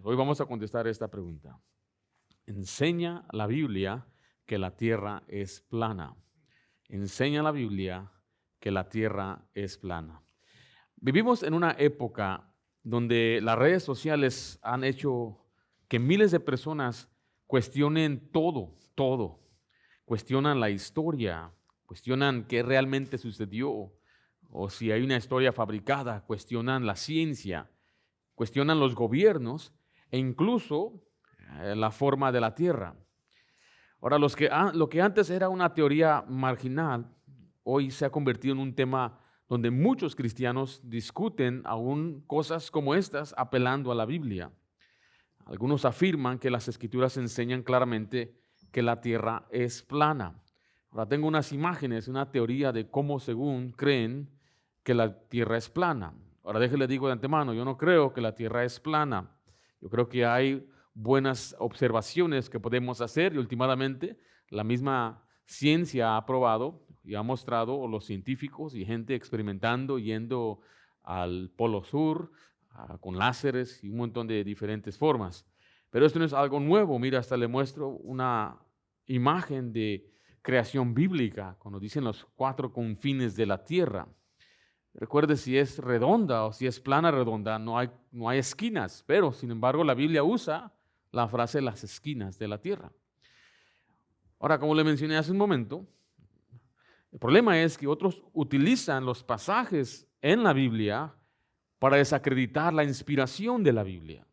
Hoy vamos a contestar esta pregunta. ¿Enseña la Biblia que la tierra es plana? Enseña la Biblia que la tierra es plana. Vivimos en una época donde las redes sociales han hecho que miles de personas cuestionen todo. Cuestionan la historia, cuestionan qué realmente sucedió, o si hay una historia fabricada, cuestionan la ciencia, cuestionan los gobiernos e incluso la forma de la tierra. Ahora, lo que antes era una teoría marginal, hoy se ha convertido en un tema donde muchos cristianos discuten aún cosas como estas apelando a la Biblia. Algunos afirman que las Escrituras enseñan claramente que la tierra es plana. Ahora tengo unas imágenes, una teoría de cómo según creen que la tierra es plana. Ahora déjenle digo de antemano, yo no creo que la tierra es plana. Yo creo que hay buenas observaciones que podemos hacer y últimamente la misma ciencia ha probado y ha mostrado, o los científicos y gente experimentando, yendo al Polo Sur con láseres y un montón de diferentes formas. Pero esto no es algo nuevo. Mira, hasta le muestro una imagen de creación bíblica, cuando dicen los 4 confines de la tierra. Recuerde, si es redonda o si es plana redonda, no hay esquinas, pero sin embargo la Biblia usa la frase las esquinas de la tierra. Ahora, como le mencioné hace un momento, el problema es que otros utilizan los pasajes en la Biblia para desacreditar la inspiración de la Biblia.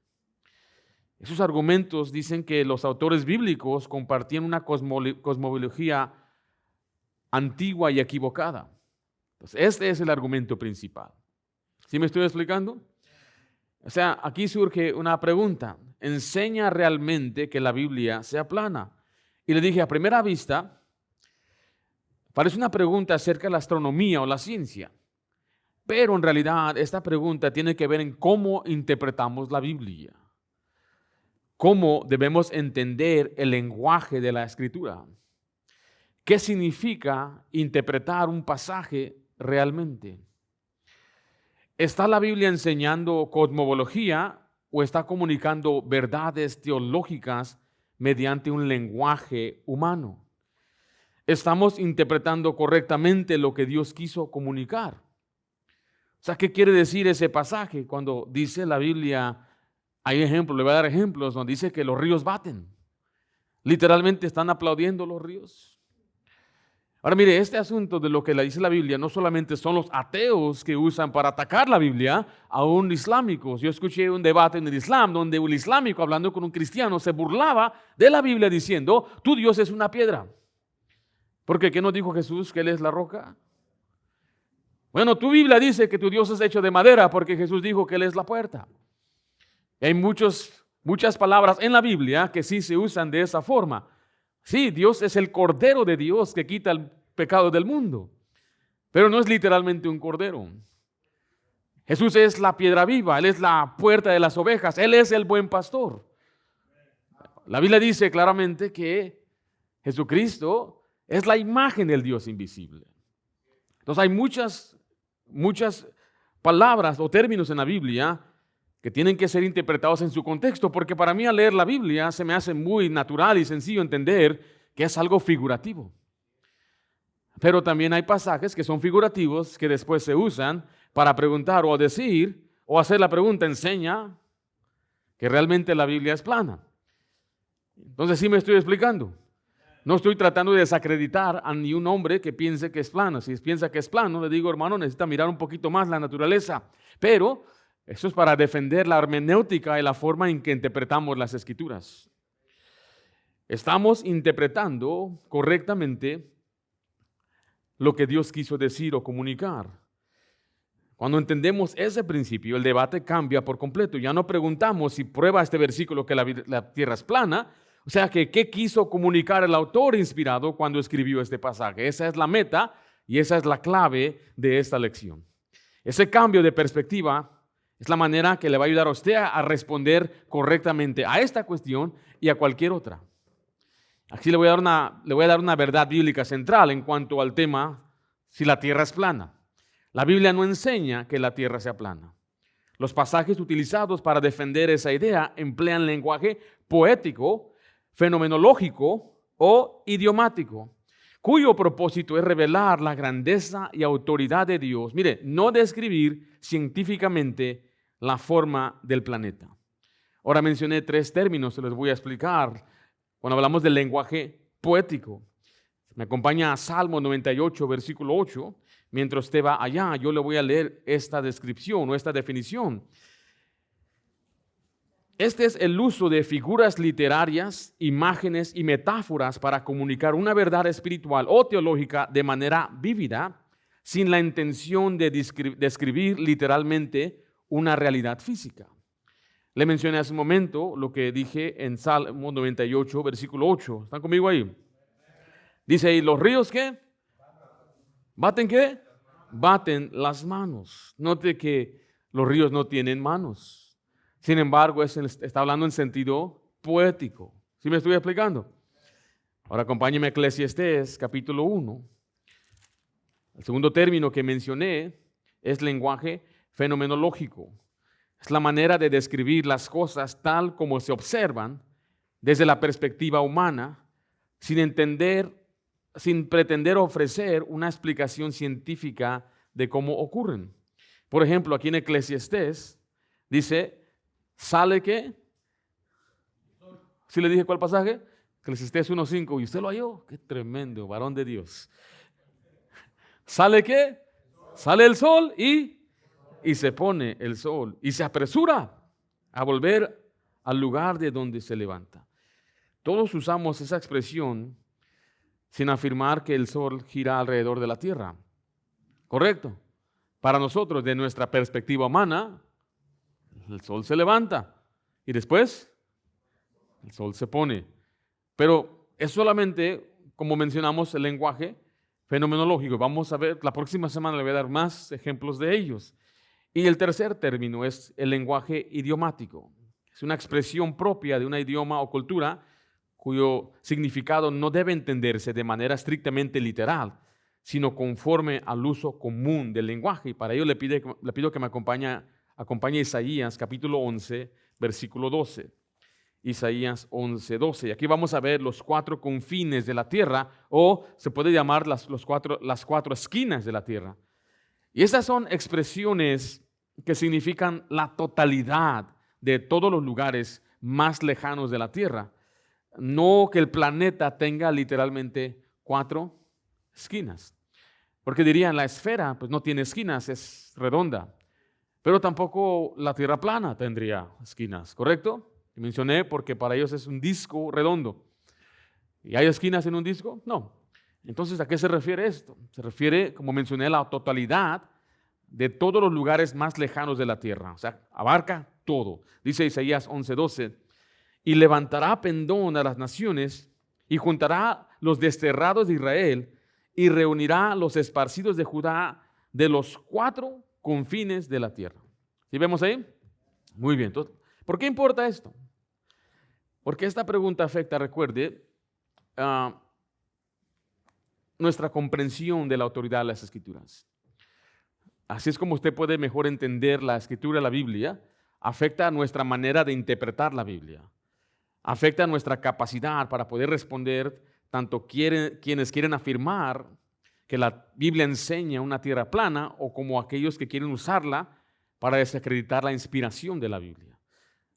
Esos argumentos dicen que los autores bíblicos compartían una cosmología antigua y equivocada. Entonces, este es el argumento principal. ¿Sí me estoy explicando? O sea, aquí surge una pregunta. ¿Enseña realmente que la Biblia sea plana? Y le dije, a primera vista, parece una pregunta acerca de la astronomía o la ciencia. Pero en realidad esta pregunta tiene que ver en cómo interpretamos la Biblia. Cómo debemos entender el lenguaje de la Escritura. ¿Qué significa interpretar un pasaje realmente? ¿Está la Biblia enseñando cosmología o está comunicando verdades teológicas mediante un lenguaje humano? ¿Estamos interpretando correctamente lo que Dios quiso comunicar? O sea, ¿qué quiere decir ese pasaje cuando dice la Biblia? Hay ejemplos, le voy a dar ejemplos donde dice que los ríos baten. Literalmente están aplaudiendo los ríos. Ahora mire, este asunto de lo que le dice la Biblia no solamente son los ateos que usan para atacar la Biblia, aún islámicos. Yo escuché un debate en el Islam donde un islámico hablando con un cristiano se burlaba de la Biblia diciendo, tu Dios es una piedra. Porque ¿qué nos dijo Jesús? Que Él es la roca. Bueno, tu Biblia dice que tu Dios es hecho de madera porque Jesús dijo que Él es la puerta. Y hay muchas palabras en la Biblia que sí se usan de esa forma. Sí, Dios es el Cordero de Dios que quita el pecado del mundo, pero no es literalmente un cordero. Jesús es la piedra viva, Él es la puerta de las ovejas, Él es el buen pastor. La Biblia dice claramente que Jesucristo es la imagen del Dios invisible. Entonces hay muchas palabras o términos en la Biblia que tienen que ser interpretados en su contexto, porque para mí al leer la Biblia se me hace muy natural y sencillo entender que es algo figurativo. Pero también hay pasajes que son figurativos que después se usan para preguntar o decir o hacer la pregunta, ¿enseña que realmente la Biblia es plana? Entonces sí me estoy explicando. No estoy tratando de desacreditar a ni un hombre que piense que es plano. Si piensa que es plano, le digo, hermano, necesita mirar un poquito más la naturaleza. Pero eso es para defender la hermenéutica y la forma en que interpretamos las Escrituras. Estamos interpretando correctamente lo que Dios quiso decir o comunicar. Cuando entendemos ese principio, el debate cambia por completo. Ya no preguntamos si prueba este versículo que la tierra es plana. O sea, que ¿qué quiso comunicar el autor inspirado cuando escribió este pasaje? Esa es la meta y esa es la clave de esta lección. Ese cambio de perspectiva es la manera que le va a ayudar a usted a responder correctamente a esta cuestión y a cualquier otra. Aquí le voy a dar una verdad bíblica central en cuanto al tema si la tierra es plana. La Biblia no enseña que la tierra sea plana. Los pasajes utilizados para defender esa idea emplean lenguaje poético, fenomenológico o idiomático, cuyo propósito es revelar la grandeza y autoridad de Dios. Mire, no describir científicamente la forma del planeta. Ahora mencioné 3 términos, se los voy a explicar cuando hablamos del lenguaje poético. Me acompaña a Salmo 98, versículo 8. Mientras usted va allá, yo le voy a leer esta descripción o esta definición. Este es el uso de figuras literarias, imágenes y metáforas para comunicar una verdad espiritual o teológica de manera vívida, sin la intención de describir literalmente una realidad física. Le mencioné hace un momento lo que dije en Salmo 98, versículo 8. ¿Están conmigo ahí? Dice ahí, ¿los ríos qué? ¿Baten qué? Baten las manos. Note que los ríos no tienen manos. Sin embargo, está hablando en sentido poético. ¿Sí me estoy explicando? Ahora acompáñeme a Eclesiastés, capítulo 1. El segundo término que mencioné es lenguaje fenomenológico. Es la manera de describir las cosas tal como se observan desde la perspectiva humana, sin pretender ofrecer una explicación científica de cómo ocurren. Por ejemplo, aquí en Eclesiastés dice, ¿sale qué? ¿Sí le dije cuál pasaje? Eclesiastés 1:5, y usted lo halló. Qué tremendo, varón de Dios. ¿Sale qué? Sale el sol y se pone el sol y se apresura a volver al lugar de donde se levanta. Todos usamos esa expresión sin afirmar que el sol gira alrededor de la tierra. ¿Correcto? Para nosotros, de nuestra perspectiva humana, el sol se levanta y después el sol se pone. Pero es solamente, como mencionamos, el lenguaje fenomenológico. Vamos a ver, la próxima semana le voy a dar más ejemplos de ellos. Y el tercer término es el lenguaje idiomático. Es una expresión propia de un idioma o cultura cuyo significado no debe entenderse de manera estrictamente literal, sino conforme al uso común del lenguaje. Y para ello le pido que me acompañe Isaías capítulo 11, versículo 12. Isaías 11, 12. Y aquí vamos a ver los 4 confines de la tierra, o se puede llamar las 4 esquinas de la tierra. Y estas son expresiones que significan la totalidad de todos los lugares más lejanos de la tierra. No que el planeta tenga literalmente 4 esquinas. Porque dirían, la esfera pues no tiene esquinas, es redonda. Pero tampoco la tierra plana tendría esquinas, ¿correcto? Y mencioné porque para ellos es un disco redondo. ¿Y hay esquinas en un disco? No. Entonces, ¿a qué se refiere esto? Se refiere, como mencioné, a la totalidad de todos los lugares más lejanos de la tierra. O sea, abarca todo. Dice Isaías 11:12, y levantará pendón a las naciones y juntará los desterrados de Israel y reunirá los esparcidos de Judá de los 4 confines de la tierra. ¿Sí vemos ahí? Muy bien. Entonces, ¿por qué importa esto? Porque esta pregunta afecta, recuerde, nuestra comprensión de la autoridad de las Escrituras. Así es como usted puede mejor entender la Escritura, la Biblia. Afecta a nuestra manera de interpretar la Biblia. Afecta a nuestra capacidad para poder responder tanto quienes quieren afirmar que la Biblia enseña una tierra plana o como aquellos que quieren usarla para desacreditar la inspiración de la Biblia.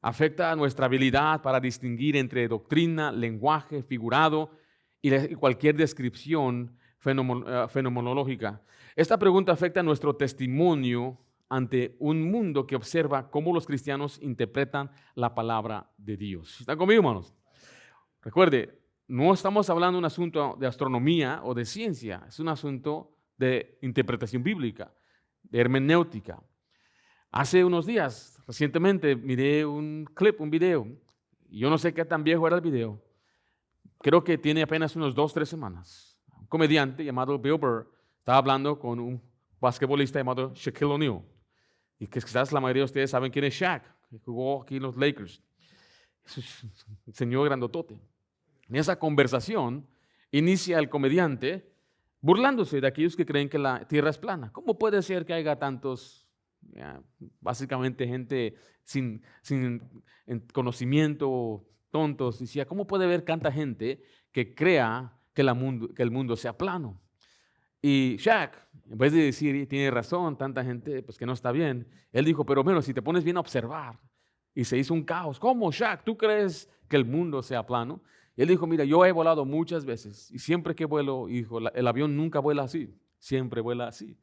Afecta a nuestra habilidad para distinguir entre doctrina, lenguaje, figurado y cualquier descripción fenomenológica. Esta pregunta afecta a nuestro testimonio ante un mundo que observa cómo los cristianos interpretan la palabra de Dios. ¿Están conmigo, hermanos? Recuerde, no estamos hablando de un asunto de astronomía o de ciencia, es un asunto de interpretación bíblica, de hermenéutica. Hace unos días, recientemente, miré un video, y yo no sé qué tan viejo era el video. Creo que tiene apenas unos 2-3 semanas. Un comediante llamado Bill Burr estaba hablando con un basquetbolista llamado Shaquille O'Neal. Y que quizás la mayoría de ustedes saben quién es Shaq, que jugó aquí en los Lakers. Es un señor grandotote. En esa conversación inicia el comediante burlándose de aquellos que creen que la tierra es plana. ¿Cómo puede ser que haya tantos Básicamente gente sin conocimiento, tontos. Decía, ¿cómo puede haber tanta gente que crea que el mundo sea plano? Y Shaq, en vez de decir, tiene razón, tanta gente pues que no está bien, él dijo, pero bueno, si te pones bien a observar, y se hizo un caos. ¿Cómo, Shaq? ¿Tú crees que el mundo sea plano? Y él dijo, mira, yo he volado muchas veces, y siempre que vuelo, dijo, el avión nunca vuela así, siempre vuela así.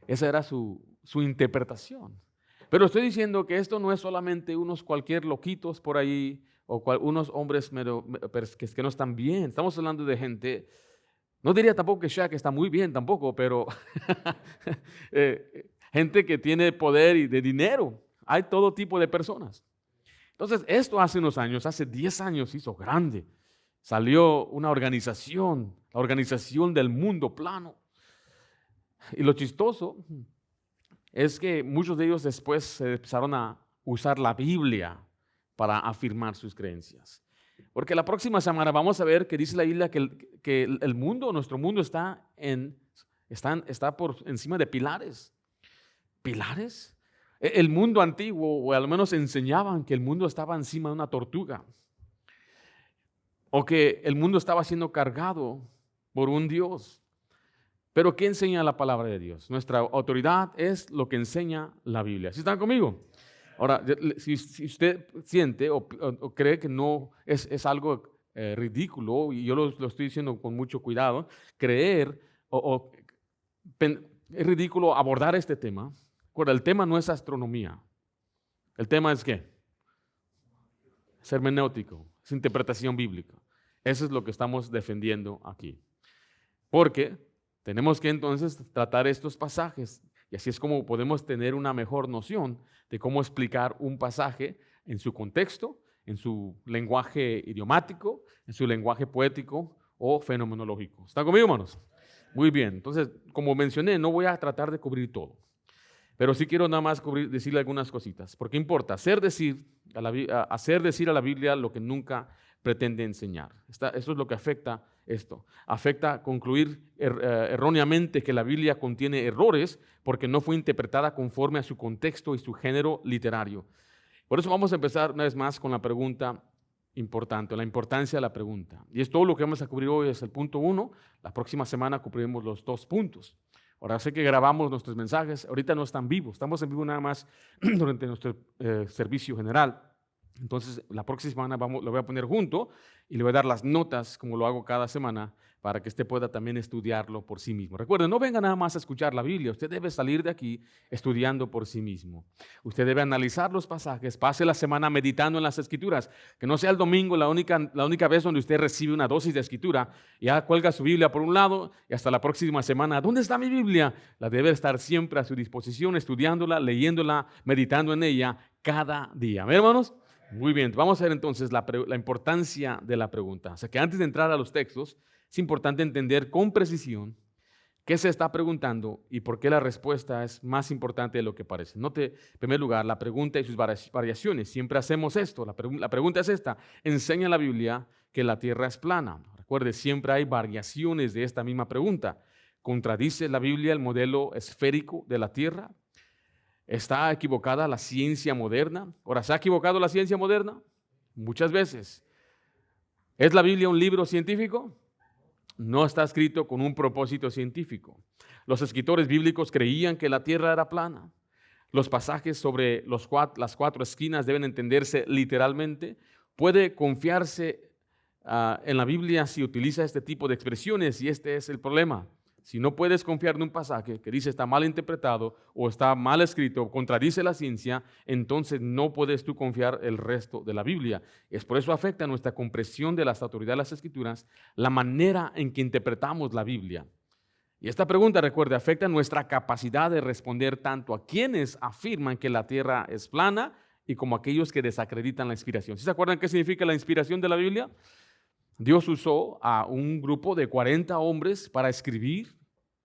Esa era su interpretación. Pero estoy diciendo que esto no es solamente unos cualquier loquitos por ahí, o unos hombres que no están bien. Estamos hablando de gente. No diría tampoco que Shaq está muy bien tampoco, pero gente que tiene poder y de dinero. Hay todo tipo de personas. Entonces, esto hace unos años, hace 10 años hizo grande. Salió una organización, la Organización del Mundo Plano. Y lo chistoso es que muchos de ellos después se empezaron a usar la Biblia para afirmar sus creencias. Porque la próxima semana vamos a ver que dice la Biblia que el mundo, nuestro mundo está por encima de pilares. ¿Pilares? El mundo antiguo, o al menos enseñaban que el mundo estaba encima de una tortuga. O que el mundo estaba siendo cargado por un Dios. Pero ¿qué enseña la palabra de Dios? Nuestra autoridad es lo que enseña la Biblia. ¿Sí están conmigo? Ahora, si usted siente o cree que no es algo ridículo, y yo lo estoy diciendo con mucho cuidado, creer es ridículo abordar este tema. El tema no es astronomía. El tema es ¿qué? Es hermenéutico, es interpretación bíblica. Eso es lo que estamos defendiendo aquí. Porque tenemos que entonces tratar estos pasajes, y así es como podemos tener una mejor noción de cómo explicar un pasaje en su contexto, en su lenguaje idiomático, en su lenguaje poético o fenomenológico. ¿Están conmigo, hermanos? Muy bien. Entonces, como mencioné, no voy a tratar de cubrir todo, pero sí quiero nada más decirle algunas cositas, porque importa hacer decir a la Biblia lo que nunca pretende enseñar. Eso es lo que afecta esto. Afecta concluir erróneamente que la Biblia contiene errores porque no fue interpretada conforme a su contexto y su género literario. Por eso vamos a empezar una vez más con la pregunta importante, la importancia de la pregunta. Y es todo lo que vamos a cubrir hoy, es el punto 1. La próxima semana cubriremos los 2 puntos. Ahora sé que grabamos nuestros mensajes, ahorita no están vivos, estamos en vivo nada más durante nuestro servicio general. Entonces, la próxima semana lo voy a poner junto y le voy a dar las notas, como lo hago cada semana, para que usted pueda también estudiarlo por sí mismo. Recuerde, no venga nada más a escuchar la Biblia, usted debe salir de aquí estudiando por sí mismo. Usted debe analizar los pasajes, pase la semana meditando en las Escrituras, que no sea el domingo la única vez donde usted recibe una dosis de Escritura, ya cuelga su Biblia por un lado y hasta la próxima semana, ¿dónde está mi Biblia? La debe estar siempre a su disposición, estudiándola, leyéndola, meditando en ella cada día. ¿Ve, hermanos? Muy bien, vamos a ver entonces la importancia de la pregunta. O sea que antes de entrar a los textos, es importante entender con precisión qué se está preguntando y por qué la respuesta es más importante de lo que parece. Note, en primer lugar, la pregunta y sus variaciones. Siempre hacemos esto. La pregunta es esta. ¿Enseña la Biblia que la tierra es plana? Recuerde, siempre hay variaciones de esta misma pregunta. ¿Contradice la Biblia el modelo esférico de la tierra? ¿Está equivocada la ciencia moderna? Ahora, ¿se ha equivocado la ciencia moderna? Muchas veces. ¿Es la Biblia un libro científico? No está escrito con un propósito científico. Los escritores bíblicos creían que la tierra era plana. Los pasajes sobre las 4 esquinas deben entenderse literalmente. Puede confiarse en la Biblia si utiliza este tipo de expresiones, y este es el problema. Si no puedes confiar en un pasaje que dice está mal interpretado o está mal escrito o contradice la ciencia, entonces no puedes tú confiar el resto de la Biblia. Es por eso afecta nuestra comprensión de las autoridades de las Escrituras, la manera en que interpretamos la Biblia. Y esta pregunta, recuerde, afecta nuestra capacidad de responder tanto a quienes afirman que la tierra es plana y como a aquellos que desacreditan la inspiración. ¿Sí se acuerdan qué significa la inspiración de la Biblia? Dios usó a un grupo de 40 hombres para escribir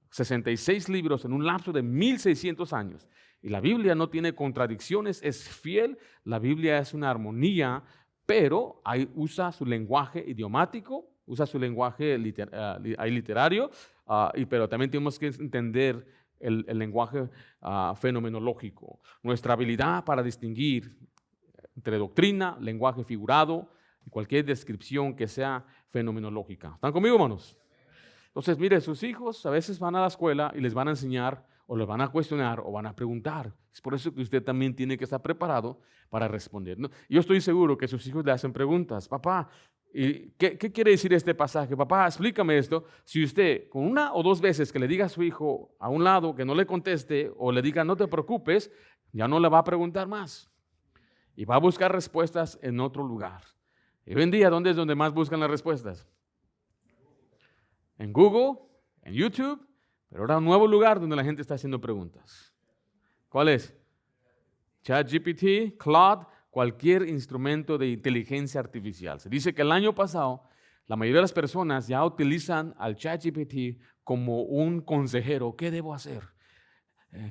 66 libros en un lapso de 1600 años. Y la Biblia no tiene contradicciones, es fiel, la Biblia es una armonía, pero usa su lenguaje idiomático, usa su lenguaje literario, pero también tenemos que entender el lenguaje fenomenológico, nuestra habilidad para distinguir entre doctrina, lenguaje figurado y cualquier descripción que sea fenomenológica. ¿Están conmigo, hermanos? Entonces, mire, sus hijos a veces van a la escuela y les van a enseñar o les van a cuestionar o van a preguntar. Es por eso que usted también tiene que estar preparado para responder, ¿no? Yo estoy seguro que sus hijos le hacen preguntas. Papá, ¿qué quiere decir este pasaje? Papá, explícame esto. Si usted con una o dos veces que le diga a su hijo a un lado que no le conteste o le diga no te preocupes, ya no le va a preguntar más. Y va a buscar respuestas en otro lugar. Y hoy en día, ¿dónde es donde más buscan las respuestas? En Google, en YouTube, pero ahora un nuevo lugar donde la gente está haciendo preguntas. ¿Cuál es? ChatGPT, Claude, cualquier instrumento de inteligencia artificial. Se dice que el año pasado la mayoría de las personas ya utilizan al ChatGPT como un consejero. ¿Qué debo hacer?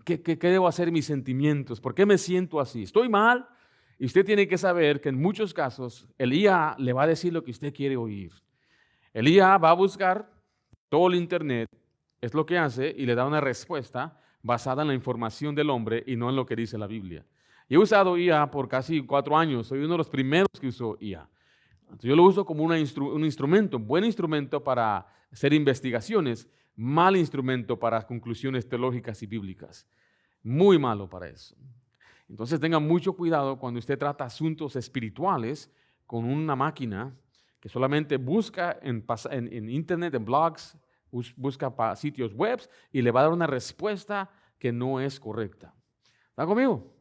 ¿Qué debo hacer en mis sentimientos? ¿Por qué me siento así? ¿Estoy mal? Y usted tiene que saber que en muchos casos el IA le va a decir lo que usted quiere oír. El IA va a buscar todo el internet, es lo que hace y le da una respuesta basada en la información del hombre y no en lo que dice la Biblia. Yo he usado IA por casi 4 años, soy uno de los primeros que usó IA. Entonces, yo lo uso como un instrumento, un buen instrumento para hacer investigaciones, mal instrumento para conclusiones teológicas y bíblicas. Muy malo para eso. Entonces tenga mucho cuidado cuando usted trata asuntos espirituales con una máquina que solamente busca en internet, en blogs, busca para sitios web y le va a dar una respuesta que no es correcta. ¿Está conmigo?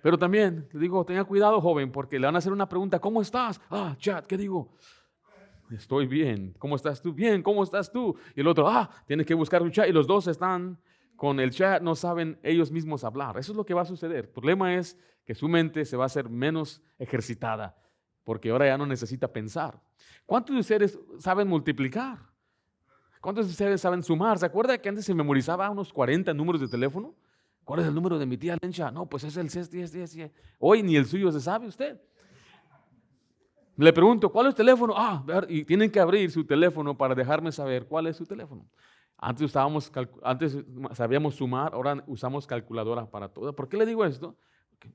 Pero también le digo, tenga cuidado, joven, porque le van a hacer una pregunta, ¿cómo estás? Chat, ¿qué digo? Estoy bien. ¿Cómo estás tú? Bien, ¿cómo estás tú? Y el otro, tienes que buscar un chat y los dos están con el chat, no saben ellos mismos hablar. Eso es lo que va a suceder. El problema es que su mente se va a hacer menos ejercitada porque ahora ya no necesita pensar. ¿Cuántos de ustedes saben multiplicar? ¿Cuántos de ustedes saben sumar? ¿Se acuerda que antes se memorizaba unos 40 números de teléfono? ¿Cuál es el número de mi tía Lencha? No, pues es el 6. Hoy ni el suyo se sabe usted. Le pregunto, ¿cuál es el teléfono? Y tienen que abrir su teléfono para dejarme saber cuál es su teléfono. Antes sabíamos sumar, ahora usamos calculadora para todo. ¿Por qué le digo esto?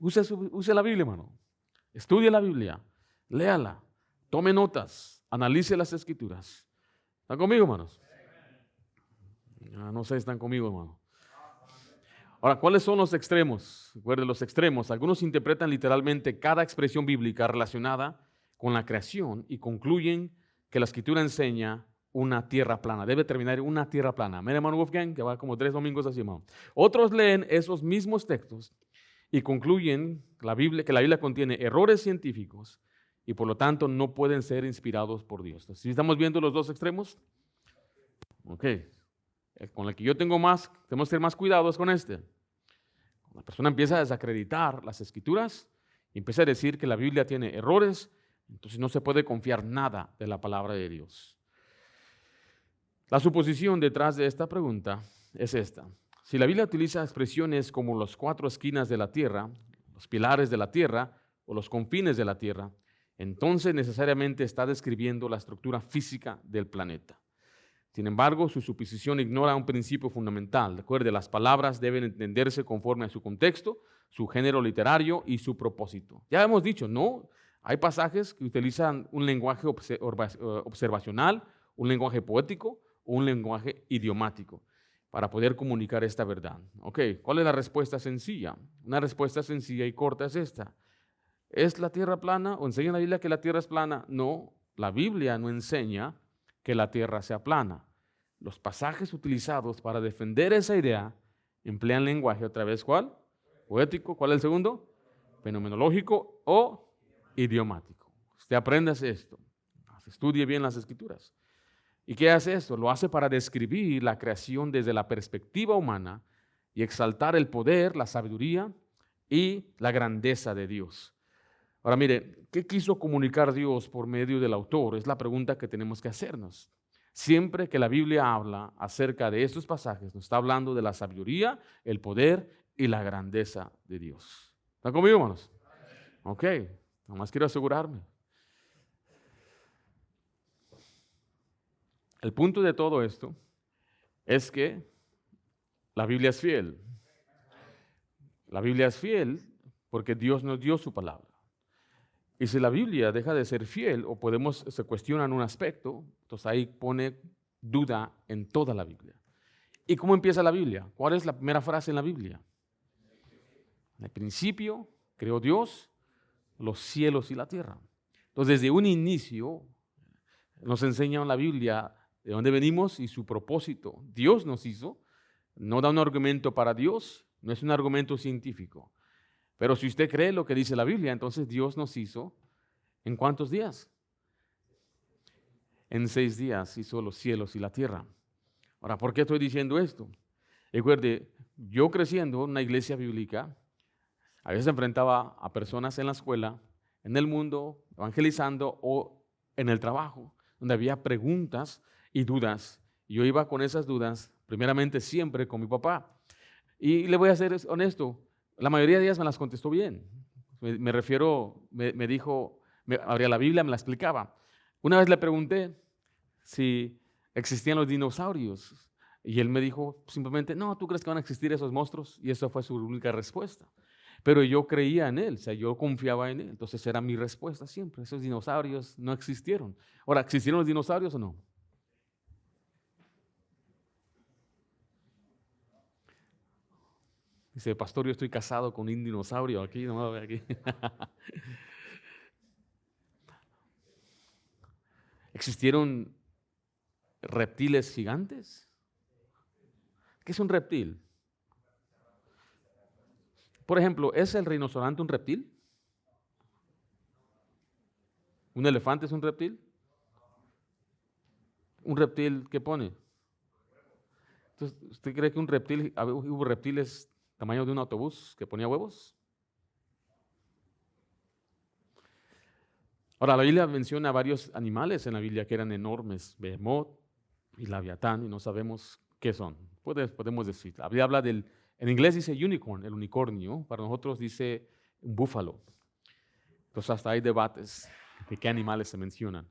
Use la Biblia, hermano. Estudie la Biblia, léala, tome notas, analice las Escrituras. ¿Están conmigo, hermanos? No sé si están conmigo, hermano. Ahora, ¿cuáles son los extremos? Recuerden los extremos. Algunos interpretan literalmente cada expresión bíblica relacionada con la creación y concluyen que la Escritura enseña una tierra plana. Debe terminar en una tierra plana. Mira, hermano Wolfgang, que va como 3 domingos así, hermano. Otros leen esos mismos textos y concluyen que la Biblia contiene errores científicos y por lo tanto no pueden ser inspirados por Dios. ¿Sí estamos viendo los dos extremos? Ok. Con el que yo tenemos que ser más cuidados con este. La persona empieza a desacreditar las Escrituras y empieza a decir que la Biblia tiene errores, entonces no se puede confiar nada de la palabra de Dios. La suposición detrás de esta pregunta es esta. Si la Biblia utiliza expresiones como las 4 esquinas de la tierra, los pilares de la tierra o los confines de la tierra, entonces necesariamente está describiendo la estructura física del planeta. Sin embargo, su suposición ignora un principio fundamental. Recuerde, las palabras deben entenderse conforme a su contexto, su género literario y su propósito. Ya hemos dicho, no, hay pasajes que utilizan un lenguaje observacional, un lenguaje poético o un lenguaje idiomático para poder comunicar esta verdad. Ok, ¿cuál es la respuesta sencilla? Una respuesta sencilla y corta es esta. ¿Es la tierra plana o enseña la Biblia que la tierra es plana? No, la Biblia no enseña que la tierra sea plana. Los pasajes utilizados para defender esa idea emplean lenguaje otra vez, ¿cuál? Poético. ¿Cuál es el segundo? Fenomenológico o idiomático. Usted aprenda esto. Estudie bien las Escrituras. ¿Y qué hace esto? Lo hace para describir la creación desde la perspectiva humana y exaltar el poder, la sabiduría y la grandeza de Dios. Ahora mire, ¿qué quiso comunicar Dios por medio del autor? Es la pregunta que tenemos que hacernos. Siempre que la Biblia habla acerca de estos pasajes, nos está hablando de la sabiduría, el poder y la grandeza de Dios. ¿Están conmigo, hermanos? Ok, nomás quiero asegurarme. El punto de todo esto es que La Biblia es fiel. La Biblia es fiel porque Dios nos dio su palabra. Y si la Biblia deja de ser fiel o se cuestiona en un aspecto, entonces ahí pone duda en toda la Biblia. ¿Y cómo empieza la Biblia? ¿Cuál es la primera frase en la Biblia? En el principio creó Dios los cielos y la tierra. Entonces, desde un inicio nos enseña en la Biblia de dónde venimos y su propósito. Dios nos hizo, no da un argumento para Dios, no es un argumento científico. Pero si usted cree lo que dice la Biblia, entonces Dios nos hizo ¿en cuántos días? En 6 días hizo los cielos y la tierra. Ahora, ¿por qué estoy diciendo esto? Recuerde, yo creciendo en una iglesia bíblica, a veces enfrentaba a personas en la escuela, en el mundo, evangelizando o en el trabajo, donde había preguntas y dudas. Y yo iba con esas dudas, primeramente siempre con mi papá. Y le voy a ser honesto, la mayoría de ellas me las contestó bien. Me refiero, me dijo, abría la Biblia, me la explicaba. Una vez le pregunté si existían los dinosaurios y él me dijo simplemente, no, ¿tú crees que van a existir esos monstruos? Y esa fue su única respuesta. Pero yo creía en él, o sea, yo confiaba en él, entonces era mi respuesta siempre. Esos dinosaurios no existieron. Ahora, ¿existieron los dinosaurios o no? Dice, pastor, yo estoy casado con un dinosaurio aquí, no me voy aquí. ¿Existieron reptiles gigantes? ¿Qué es un reptil? Por ejemplo, ¿es el rinoceronte un reptil? ¿Un elefante es un reptil? ¿Un reptil qué pone? Entonces, ¿usted cree que hubo reptiles tamaño de un autobús que ponía huevos? Ahora, la Biblia menciona varios animales en la Biblia que eran enormes, Behemoth y Leviatán, y no sabemos qué son. Podemos decir, la Biblia habla en inglés dice unicorn, el unicornio, para nosotros dice un búfalo. Entonces hasta hay debates de qué animales se mencionan.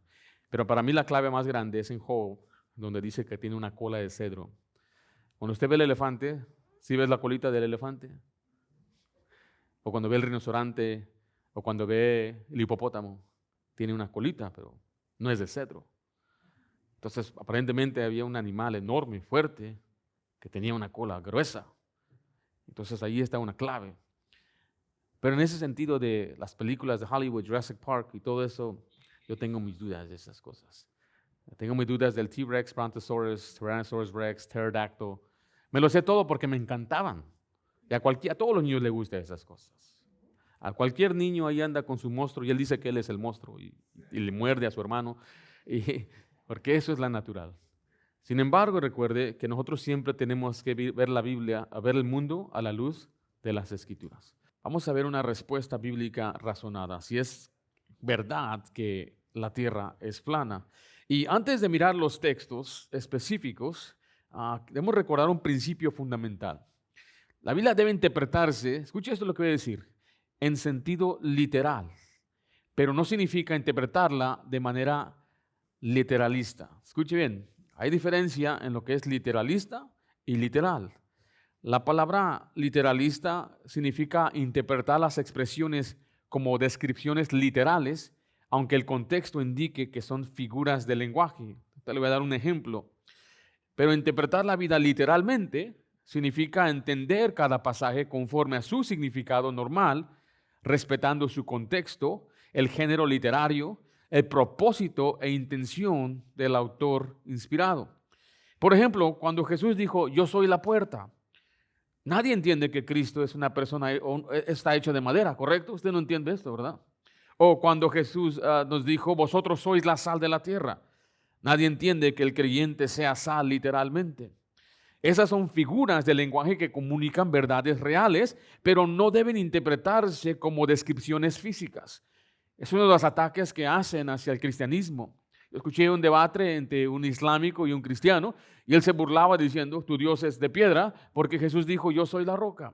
Pero para mí la clave más grande es en Job, donde dice que tiene una cola de cedro. Cuando usted ve el elefante, ¿sí ves la colita del elefante? O cuando ve el rinoceronte, o cuando ve el hipopótamo, tiene una colita, pero no es de cedro. Entonces, aparentemente había un animal enorme, fuerte, que tenía una cola gruesa. Entonces, ahí está una clave. Pero en ese sentido de las películas de Hollywood, Jurassic Park y todo eso, yo tengo mis dudas de esas cosas. Tengo mis dudas del T-Rex, Brontosaurus, Tyrannosaurus Rex, Pterodactyl. Me lo sé todo porque me encantaban. Y a todos los niños les gustan esas cosas. A cualquier niño ahí anda con su monstruo y él dice que él es el monstruo y le muerde a su hermano, porque eso es la natural. Sin embargo, recuerde que nosotros siempre tenemos que ver la Biblia, a ver el mundo a la luz de las Escrituras. Vamos a ver una respuesta bíblica razonada, si es verdad que la tierra es plana. Y antes de mirar los textos específicos, debemos recordar un principio fundamental. La Biblia debe interpretarse, escuche esto lo que voy a decir, en sentido literal, pero no significa interpretarla de manera literalista. Escuche bien, hay diferencia en lo que es literalista y literal. La palabra literalista significa interpretar las expresiones como descripciones literales, aunque el contexto indique que son figuras de lenguaje. Te le voy a dar un ejemplo. Pero interpretar la vida literalmente significa entender cada pasaje conforme a su significado normal, respetando su contexto, el género literario, el propósito e intención del autor inspirado. Por ejemplo, cuando Jesús dijo, yo soy la puerta, nadie entiende que Cristo es una persona, está hecho de madera, ¿correcto? Usted no entiende esto, ¿verdad? O cuando Jesús nos dijo, vosotros sois la sal de la tierra, nadie entiende que el creyente sea sal literalmente. Esas son figuras del lenguaje que comunican verdades reales, pero no deben interpretarse como descripciones físicas. Es uno de los ataques que hacen hacia el cristianismo. Yo escuché un debate entre un islámico y un cristiano, y él se burlaba diciendo, tu Dios es de piedra, porque Jesús dijo, yo soy la roca.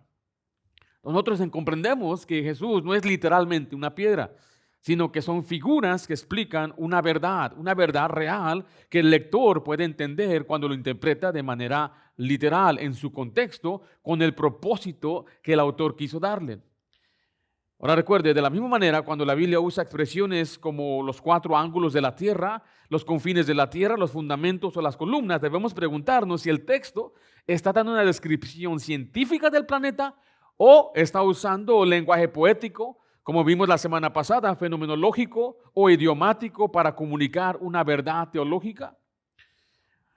Nosotros comprendemos que Jesús no es literalmente una piedra, sino que son figuras que explican una verdad real que el lector puede entender cuando lo interpreta de manera literal en su contexto con el propósito que el autor quiso darle. Ahora recuerde, de la misma manera, cuando la Biblia usa expresiones como los 4 ángulos de la tierra, los confines de la tierra, los fundamentos o las columnas, debemos preguntarnos si el texto está dando una descripción científica del planeta o está usando lenguaje poético, como vimos la semana pasada, fenomenológico o idiomático para comunicar una verdad teológica.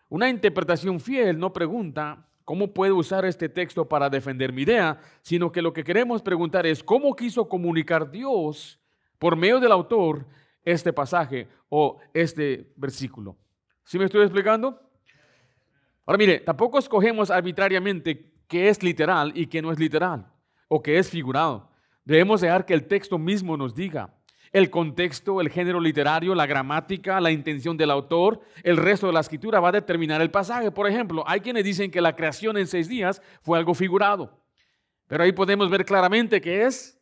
Una interpretación fiel no pregunta ¿cómo puedo usar este texto para defender mi idea? Sino que lo que queremos preguntar es ¿cómo quiso comunicar Dios por medio del autor este pasaje o este versículo? ¿Sí me estoy explicando? Ahora mire, tampoco escogemos arbitrariamente qué es literal y qué no es literal o qué es figurado. Debemos dejar que el texto mismo nos diga. El contexto, el género literario, la gramática, la intención del autor, el resto de la escritura va a determinar el pasaje. Por ejemplo, hay quienes dicen que la creación en 6 días fue algo figurado, pero ahí podemos ver claramente que es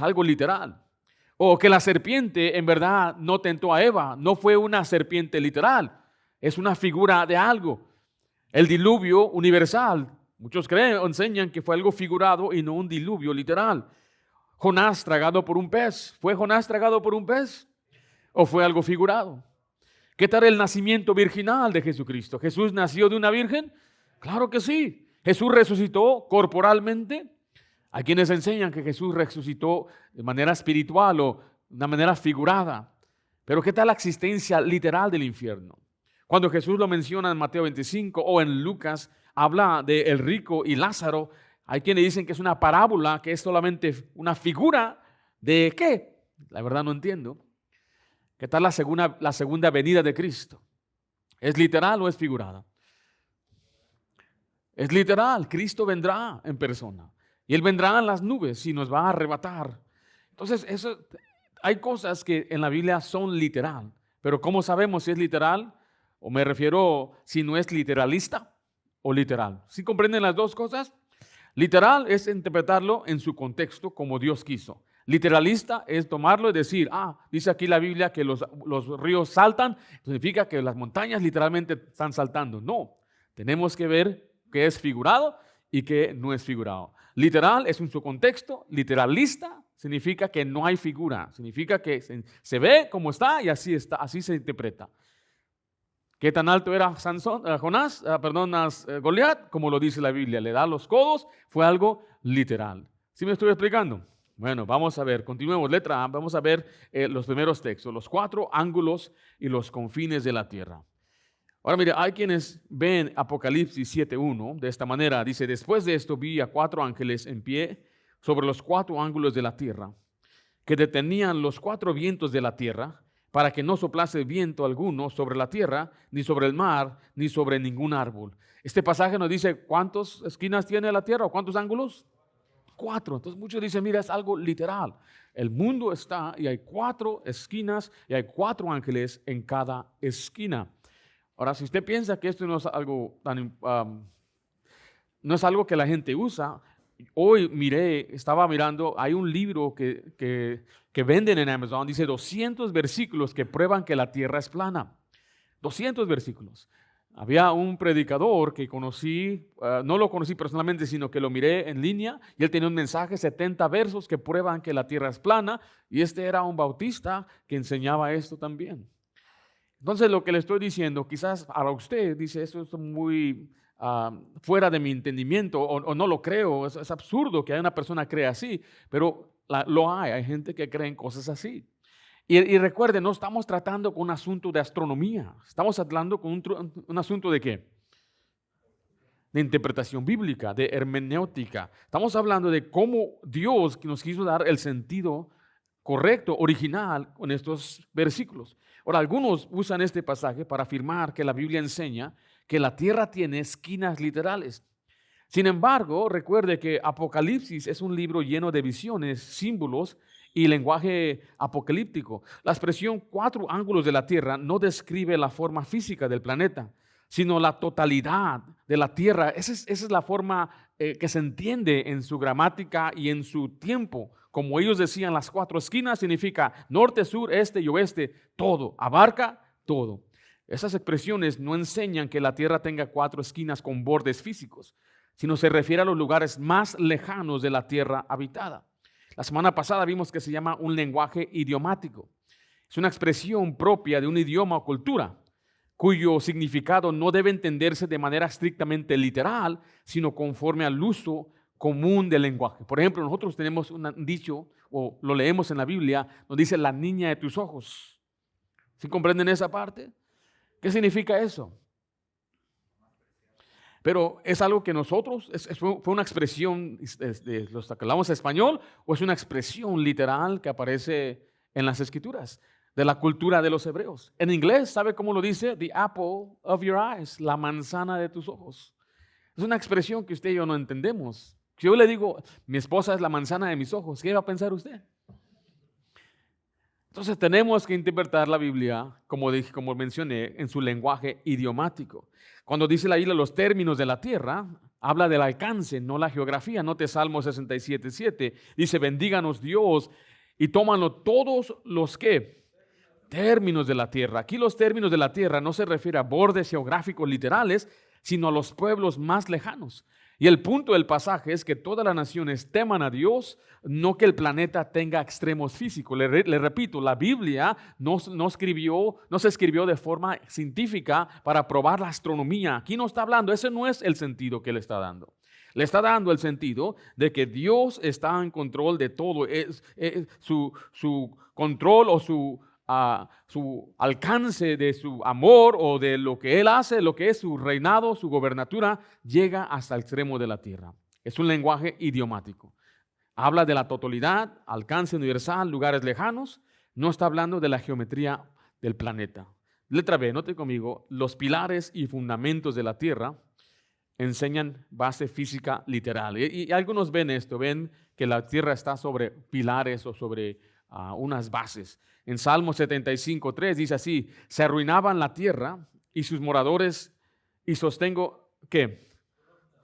algo literal. O que la serpiente en verdad no tentó a Eva, no fue una serpiente literal, es una figura de algo. El diluvio universal, muchos creen o enseñan que fue algo figurado y no un diluvio literal. Jonás tragado por un pez. ¿Fue Jonás tragado por un pez? ¿O fue algo figurado? ¿Qué tal el nacimiento virginal de Jesucristo? ¿Jesús nació de una virgen? Claro que sí. ¿Jesús resucitó corporalmente? Hay quienes enseñan que Jesús resucitó de manera espiritual o de una manera figurada. Pero ¿qué tal la existencia literal del infierno? Cuando Jesús lo menciona en Mateo 25 o en Lucas, habla de el rico y Lázaro. Hay quienes dicen que es una parábola, que es solamente una figura de ¿qué? La verdad no entiendo. ¿Qué tal la segunda venida de Cristo? ¿Es literal o es figurada? Es literal, Cristo vendrá en persona. Y Él vendrá en las nubes y nos va a arrebatar. Entonces, hay cosas que en la Biblia son literal. Pero ¿cómo sabemos si es literal? O me refiero si no es literalista o literal. ¿Sí comprenden las dos cosas? Literal es interpretarlo en su contexto como Dios quiso. Literalista es tomarlo y decir, dice aquí la Biblia que los ríos saltan, significa que las montañas literalmente están saltando. No, tenemos que ver qué es figurado y qué no es figurado. Literal es en su contexto, literalista significa que no hay figura, significa que se ve como está y así está, así se interpreta. ¿Qué tan alto era Goliat? Como lo dice la Biblia, le da los codos, fue algo literal. ¿Sí me estoy explicando? Bueno, vamos a ver, continuemos, letra A, vamos a ver los primeros textos, los 4 ángulos y los confines de la tierra. Ahora mire, hay quienes ven Apocalipsis 7:1 de esta manera, dice, después de esto vi a 4 ángeles en pie sobre los 4 ángulos de la tierra, que detenían los 4 vientos de la tierra, para que no soplase viento alguno sobre la tierra, ni sobre el mar, ni sobre ningún árbol. Este pasaje nos dice cuántas esquinas tiene la tierra o cuántos ángulos. 4. Entonces muchos dicen, mira, es algo literal. El mundo está y hay 4 esquinas y hay 4 ángeles en cada esquina. Ahora, si usted piensa que esto no es algo no es algo que la gente usa, hoy estaba mirando, hay un libro que venden en Amazon, dice 200 versículos que prueban que la tierra es plana. 200 versículos. Había un predicador que conocí, no lo conocí personalmente, sino que lo miré en línea, y él tenía un mensaje, 70 versos que prueban que la tierra es plana, y este era un bautista que enseñaba esto también. Entonces lo que le estoy diciendo, quizás para usted dice, eso es muy fuera de mi entendimiento, o no lo creo, es absurdo que una persona crea así, pero hay gente que cree en cosas así. Y recuerden, no estamos tratando con un asunto de astronomía, estamos hablando con un asunto de ¿qué? De interpretación bíblica, de hermenéutica. Estamos hablando de cómo Dios nos quiso dar el sentido correcto, original, con estos versículos. Ahora, algunos usan este pasaje para afirmar que la Biblia enseña que la tierra tiene esquinas literales. Sin embargo, recuerde que Apocalipsis es un libro lleno de visiones, símbolos y lenguaje apocalíptico. La expresión 4 ángulos de la tierra no describe la forma física del planeta, sino la totalidad de la tierra. Esa es la forma que se entiende en su gramática y en su tiempo como ellos decían, las 4 esquinas significa norte, sur, este y oeste, todo, abarca todo. Esas expresiones no enseñan que la tierra tenga 4 esquinas con bordes físicos, sino se refiere a los lugares más lejanos de la tierra habitada. La semana pasada vimos que se llama un lenguaje idiomático. Es una expresión propia de un idioma o cultura, cuyo significado no debe entenderse de manera estrictamente literal, sino conforme al uso común del lenguaje. Por ejemplo, nosotros tenemos un dicho, o lo leemos en la Biblia, nos dice la niña de tus ojos. ¿Sí comprenden esa parte? ¿Qué significa eso? Pero es algo que nosotros, fue una expresión de los que hablamos español, o es una expresión literal que aparece en las Escrituras, de la cultura de los hebreos. En inglés, ¿sabe cómo lo dice? The apple of your eyes, la manzana de tus ojos. Es una expresión que usted y yo no entendemos. Si yo le digo, mi esposa es la manzana de mis ojos, ¿qué va a pensar usted? Entonces tenemos que interpretar la Biblia, como mencioné, en su lenguaje idiomático. Cuando dice la Biblia los términos de la tierra, habla del alcance, no la geografía. Note Salmo 67:7. Dice, bendíganos Dios y tómanlo todos los que términos de la tierra. Aquí los términos de la tierra no se refiere a bordes geográficos literales, sino a los pueblos más lejanos. Y el punto del pasaje es que todas las naciones teman a Dios, no que el planeta tenga extremos físicos. Le repito, la Biblia no se escribió de forma científica para probar la astronomía. Aquí no está hablando, ese no es el sentido que le está dando. Le está dando el sentido de que Dios está en control de todo. Su control o su alcance de su amor o de lo que Él hace, lo que es su reinado, su gobernatura, llega hasta el extremo de la tierra. Es un lenguaje idiomático. Habla de la totalidad, alcance universal, lugares lejanos. No está hablando de la geometría del planeta. Letra B, note conmigo, los pilares y fundamentos de la tierra enseñan base física literal. Y algunos ven esto, ven que la tierra está sobre pilares o sobre unas bases. En Salmo 75:3 dice así, se arruinaban la tierra y sus moradores, y sostengo, ¿qué?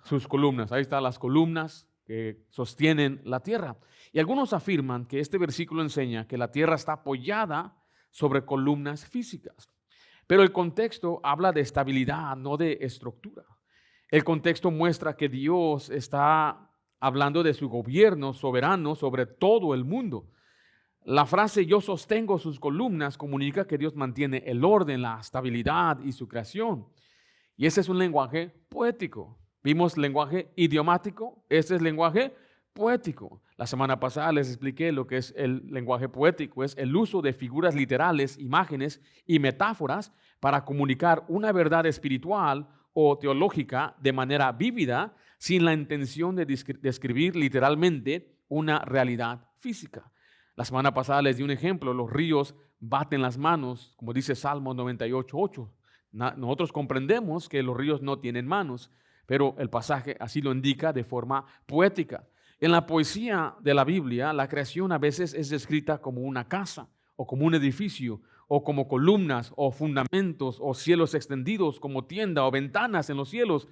Sus columnas. Ahí están las columnas que sostienen la tierra. Y algunos afirman que este versículo enseña que la tierra está apoyada sobre columnas físicas. Pero el contexto habla de estabilidad, no de estructura. El contexto muestra que Dios está hablando de su gobierno soberano sobre todo el mundo. La frase yo sostengo sus columnas comunica que Dios mantiene el orden, la estabilidad y su creación. Y ese es un lenguaje poético. Vimos lenguaje idiomático, este es lenguaje poético. La semana pasada les expliqué lo que es el lenguaje poético, es el uso de figuras literales, imágenes y metáforas para comunicar una verdad espiritual o teológica de manera vívida sin la intención de describir literalmente una realidad física. La semana pasada les di un ejemplo, los ríos baten las manos, como dice Salmo 98:8. Nosotros comprendemos que los ríos no tienen manos, pero el pasaje así lo indica de forma poética. En la poesía de la Biblia, la creación a veces es descrita como una casa, o como un edificio, o como columnas, o fundamentos, o cielos extendidos, como tienda, o ventanas en los cielos.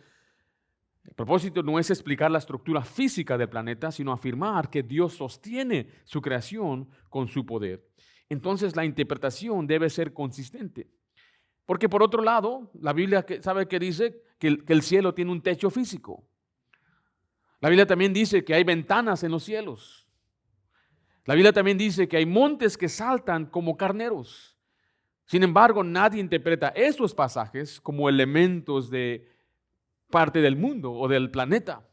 El propósito no es explicar la estructura física del planeta, sino afirmar que Dios sostiene su creación con su poder. Entonces la interpretación debe ser consistente. Porque por otro lado, la Biblia sabe que dice que el cielo tiene un techo físico. La Biblia también dice que hay ventanas en los cielos. La Biblia también dice que hay montes que saltan como carneros. Sin embargo, nadie interpreta esos pasajes como elementos de parte del mundo o del planeta.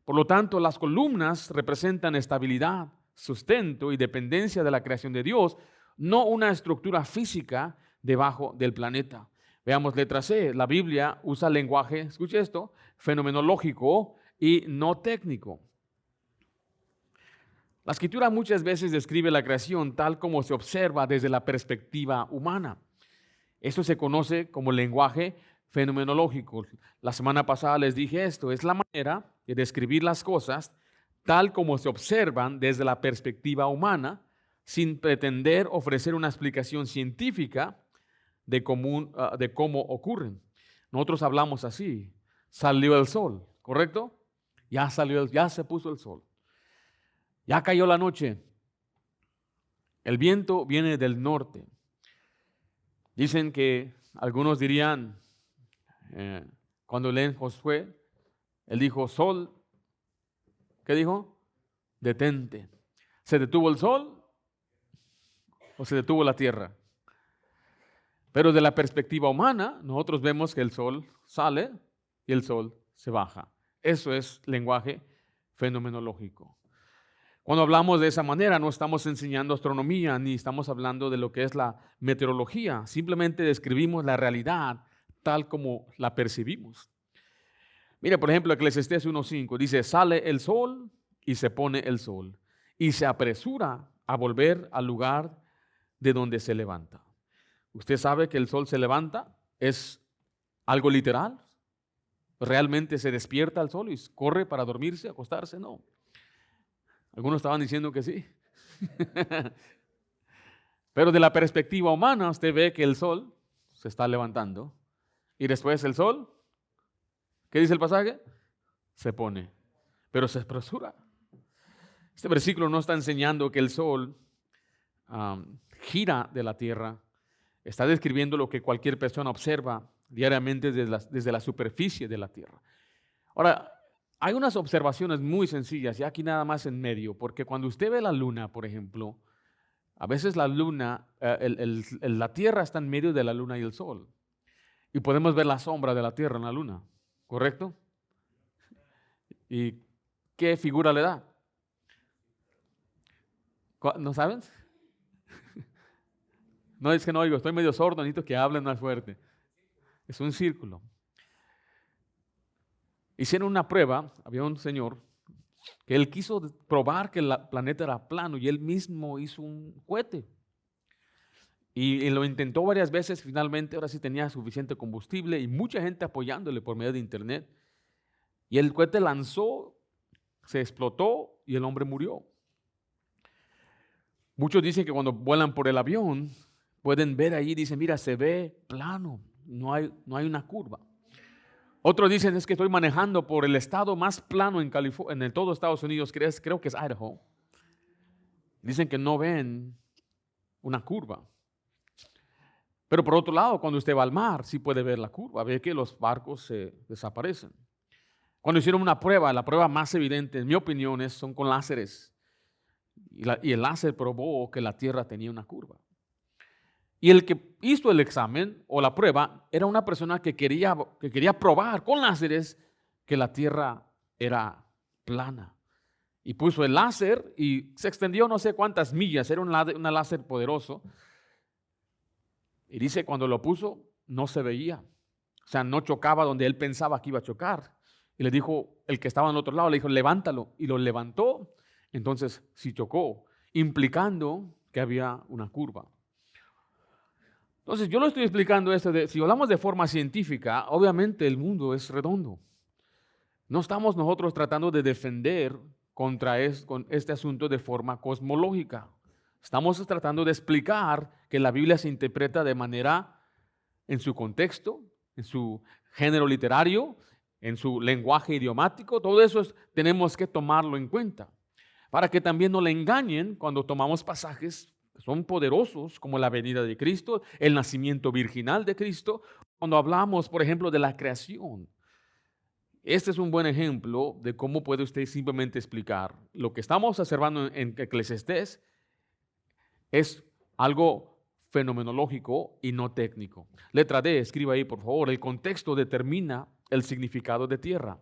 Por lo tanto, las columnas representan estabilidad, sustento y dependencia de la creación de Dios, no una estructura física debajo del planeta. Veamos letra C. La Biblia usa lenguaje, escuche esto, fenomenológico y no técnico. La Escritura muchas veces describe la creación tal como se observa desde la perspectiva humana. Esto se conoce como lenguaje fenomenológico. La semana pasada les dije esto, es la manera de describir las cosas tal como se observan desde la perspectiva humana, sin pretender ofrecer una explicación científica de cómo ocurren. Nosotros hablamos así, salió el sol, ¿correcto? Ya se puso el sol. Ya cayó la noche, El viento viene del norte. Dicen que algunos dirían, cuando leen Josué, él dijo, sol, ¿qué dijo? Detente. ¿Se detuvo el sol o se detuvo la tierra? Pero de la perspectiva humana, nosotros vemos que el sol sale y el sol se baja. Eso es lenguaje fenomenológico. Cuando hablamos de esa manera, no estamos enseñando astronomía ni estamos hablando de lo que es la meteorología. Simplemente describimos la realidad tal como la percibimos. Mira, por ejemplo, Eclesiastés 1:5 dice, sale el sol y se pone el sol y se apresura a volver al lugar de donde se levanta. ¿Usted sabe que el sol se levanta? ¿Es algo literal? ¿Realmente se despierta el sol y corre para dormirse, acostarse? No. Algunos estaban diciendo que sí. Pero de la perspectiva humana, usted ve que el sol se está levantando y después el sol, ¿qué dice el pasaje? Se pone, pero se apresura. Este versículo no está enseñando que el sol gira de la tierra. Está describiendo lo que cualquier persona observa diariamente desde la superficie de la tierra. Ahora, hay unas observaciones muy sencillas, y aquí nada más en medio, porque cuando usted ve la luna, por ejemplo, a veces la luna, la tierra está en medio de la luna y el sol, y podemos ver la sombra de la tierra en la luna, ¿correcto? ¿Y qué figura le da? ¿No saben? No, es que no oigo, estoy medio sordo, necesito que hablen más fuerte. Es un círculo. Hicieron una prueba, había un señor que él quiso probar que el planeta era plano y él mismo hizo un cohete. Y lo intentó varias veces, finalmente ahora sí tenía suficiente combustible y mucha gente apoyándole por medio de internet. Y el cohete lanzó, se explotó y el hombre murió. Muchos dicen que cuando vuelan por el avión pueden ver ahí, dicen, mira, se ve plano, no hay una curva. Otros dicen, es que estoy manejando por el estado más plano en California, en todo Estados Unidos, creo que es Idaho. Dicen que no ven una curva. Pero por otro lado, cuando usted va al mar, sí puede ver la curva, ve que los barcos se desaparecen. Cuando hicieron una prueba, la prueba más evidente, en mi opinión, son con láseres. Y el láser probó que la Tierra tenía una curva. Y el que hizo el examen o la prueba era una persona que quería probar con láseres que la Tierra era plana. Y puso el láser y se extendió no sé cuántas millas, era un láser poderoso. Y dice, cuando lo puso, no se veía. O sea, no chocaba donde él pensaba que iba a chocar. Y le dijo, el que estaba al otro lado, le dijo, levántalo. Y lo levantó, entonces sí chocó, implicando que había una curva. Entonces yo lo estoy explicando esto si hablamos de forma científica, obviamente el mundo es redondo. No estamos nosotros tratando de defender contra este asunto de forma cosmológica. Estamos tratando de explicar que la Biblia se interpreta de manera en su contexto, en su género literario, en su lenguaje idiomático. Todo eso tenemos que tomarlo en cuenta para que también no le engañen cuando tomamos pasajes que son poderosos como la venida de Cristo, el nacimiento virginal de Cristo. Cuando hablamos, por ejemplo, de la creación, este es un buen ejemplo de cómo puede usted simplemente explicar. Lo que estamos observando en Eclesiastés es algo fenomenológico y no técnico. Letra D, escriba ahí por favor, el contexto determina el significado de tierra.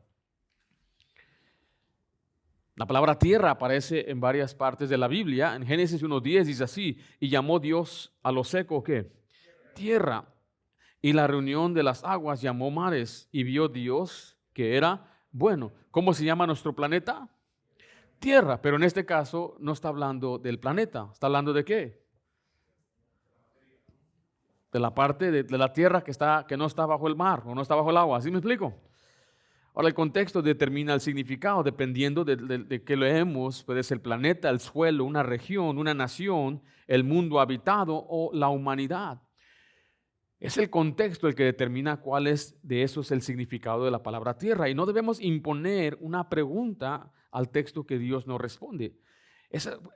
La palabra tierra aparece en varias partes de la Biblia. En Génesis 1:10 dice así, y llamó Dios a lo seco, ¿qué? Tierra. Y la reunión de las aguas llamó mares, y vio Dios que era bueno. ¿Cómo se llama nuestro planeta? Tierra, pero en este caso no está hablando del planeta. ¿Está hablando de qué? De la parte de la tierra que no está bajo el mar o no está bajo el agua. ¿Así me explico? Ahora, el contexto determina el significado dependiendo de qué leemos. Puede ser el planeta, el suelo, una región, una nación, el mundo habitado o la humanidad. Es el contexto el que determina cuál es de eso es el significado de la palabra tierra. Y no debemos imponer una pregunta al texto que Dios no responde.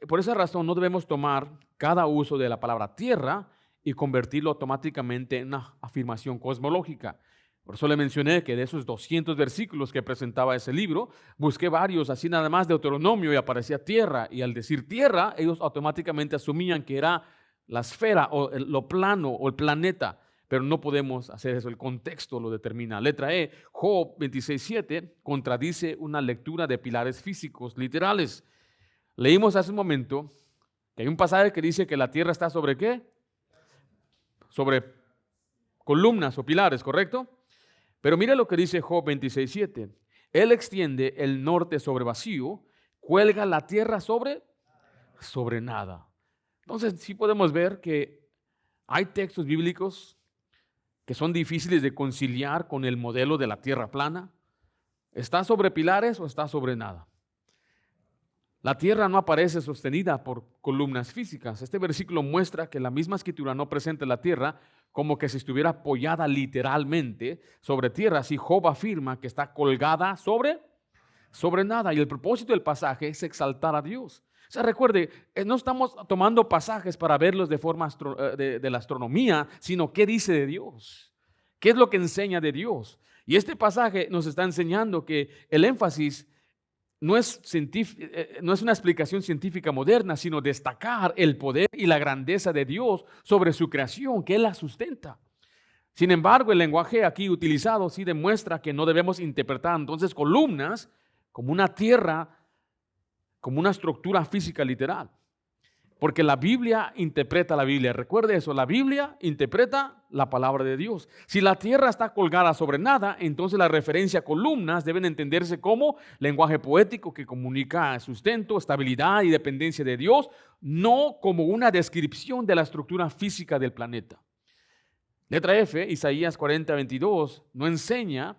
Por esa razón no debemos tomar cada uso de la palabra tierra y convertirlo automáticamente en una afirmación cosmológica. Por eso le mencioné que de esos 200 versículos que presentaba ese libro, busqué varios, así nada más de Deuteronomio, y aparecía tierra. Y al decir tierra, ellos automáticamente asumían que era la esfera o lo plano o el planeta. Pero no podemos hacer eso, el contexto lo determina. Letra E, Job 26:7 contradice una lectura de pilares físicos literales. Leímos hace un momento que hay un pasaje que dice que la tierra está sobre ¿qué? Sobre columnas o pilares, ¿correcto? Pero mira lo que dice Job 26:7. Él extiende el norte sobre vacío, cuelga la tierra sobre nada. Entonces sí podemos ver que hay textos bíblicos que son difíciles de conciliar con el modelo de la tierra plana. ¿Está sobre pilares o está sobre nada? La tierra no aparece sostenida por columnas físicas. Este versículo muestra que la misma escritura no presenta la tierra como que si estuviera apoyada literalmente sobre tierra. Así Job afirma que está colgada sobre nada. Y el propósito del pasaje es exaltar a Dios. O sea, recuerde, no estamos tomando pasajes para verlos de forma de la astronomía, sino qué dice de Dios. ¿Qué es lo que enseña de Dios? Y este pasaje nos está enseñando que el énfasis no es una explicación científica moderna, sino destacar el poder y la grandeza de Dios sobre su creación, que Él la sustenta. Sin embargo, el lenguaje aquí utilizado sí demuestra que no debemos interpretar entonces columnas como una tierra, como una estructura física literal. Porque la Biblia interpreta la Biblia. Recuerde eso, la Biblia interpreta la palabra de Dios. Si la tierra está colgada sobre nada, entonces la referencia a columnas deben entenderse como lenguaje poético que comunica sustento, estabilidad y dependencia de Dios, no como una descripción de la estructura física del planeta. Letra F, Isaías 40:22, no enseña